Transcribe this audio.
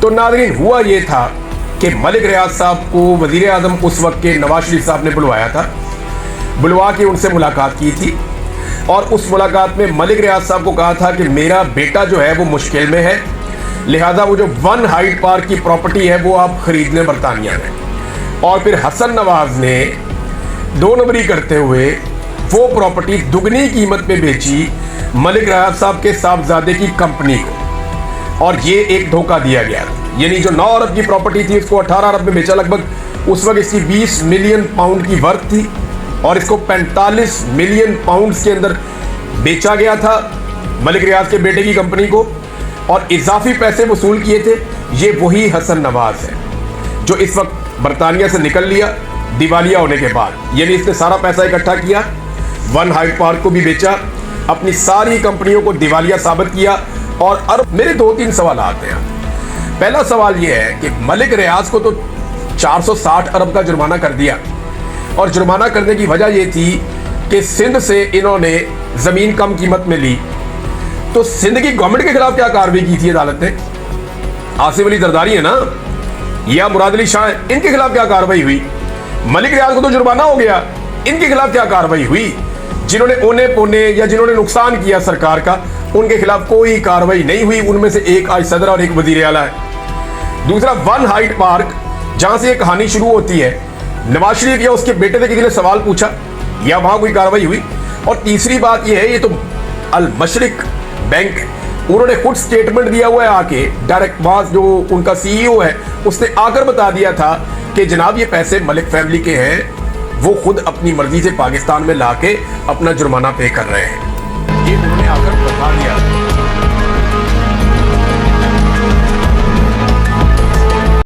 तो नाज़रीन, हुआ ये था कि मलिक रियाज साहब को वज़ीर आज़म उस वक्त के नवाज शरीफ साहब ने बुलवाया था, बुलवा के उनसे मुलाकात की थी और उस मुलाकात में मलिक रियाज साहब को कहा था कि मेरा बेटा जो है वो मुश्किल में है, लिहाजा वो जो 1 हाइड पार्क की प्रॉपर्टी है वो आप खरीदने बरतानिया में। और फिर हसन नवाज ने 2 नंबरी करते हुए वो प्रॉपर्टी दुगनी कीमत पे बेची मलिक रियाज साहब के साहबजादे की कंपनी को, और ये एक धोखा दिया गया। यानी जो 9 अरब की प्रॉपर्टी थी उसको 18 अरब में बेचा लगभग। उस वक्त इसकी 20 मिलियन पाउंड की वर्थ थी और इसको 45 मिलियन पाउंड के अंदर बेचा गया था मलिक रियाज के बेटे की कंपनी को, और इजाफी पैसे वसूल किए थे ये वही हसन नवाज है जो इस वक्त बरतानिया से निकल लिया दिवालिया होने के बाद। यानी इसने सारा पैसा इकट्ठा किया, 1 हाइड पार्क को भी बेचा, अपनी सारी कंपनियों को दिवालिया साबित किया। और अब मेरे 2-3 सवाल आते हैं। पहला सवाल यह है कि मलिक रियाज को तो 460 अरब का जुर्माना कर दिया, और जुर्माना करने की वजह यह थी कि सिंध से इन्होंने जमीन कम कीमत में ली। तो सिंध की गवर्नमेंट के खिलाफ क्या कार्रवाई की थी अदालत ने? आसिफ अली जरदारी है ना, या मुराद अली शाह, इनके खिलाफ क्या कार्रवाई हुई? मलिक रियाज को तो जुर्माना हो गया, इनके खिलाफ क्या कार्रवाई हुई? जिन्होंने ओने पोने या जिन्होंने नुकसान किया सरकार का, उनके खिलाफ कोई कार्रवाई नहीं हुई। उनमें से एक आज सदर और एक वजीर आला है। दूसरा, 1 हाइड पार्क, जहां से ये कहानी शुरू होती है, नवाज शरीफ या उसके बेटे से किसी ने सवाल पूछा या वहां कोई कार्रवाई हुई? और तीसरी बात यह है, ये तो अल मशरिक बैंक, उन्होंने खुद स्टेटमेंट दिया हुआ है आके, डायरेक्ट वहां जो उनका सीईओ है उसने आकर बता दिया था कि जनाब ये पैसे मलिक फैमिली के हैं, वो खुद अपनी मर्जी से पाकिस्तान में लाके अपना जुर्माना पे कर रहे हैं। ये उन्होंने आकर बता दिया।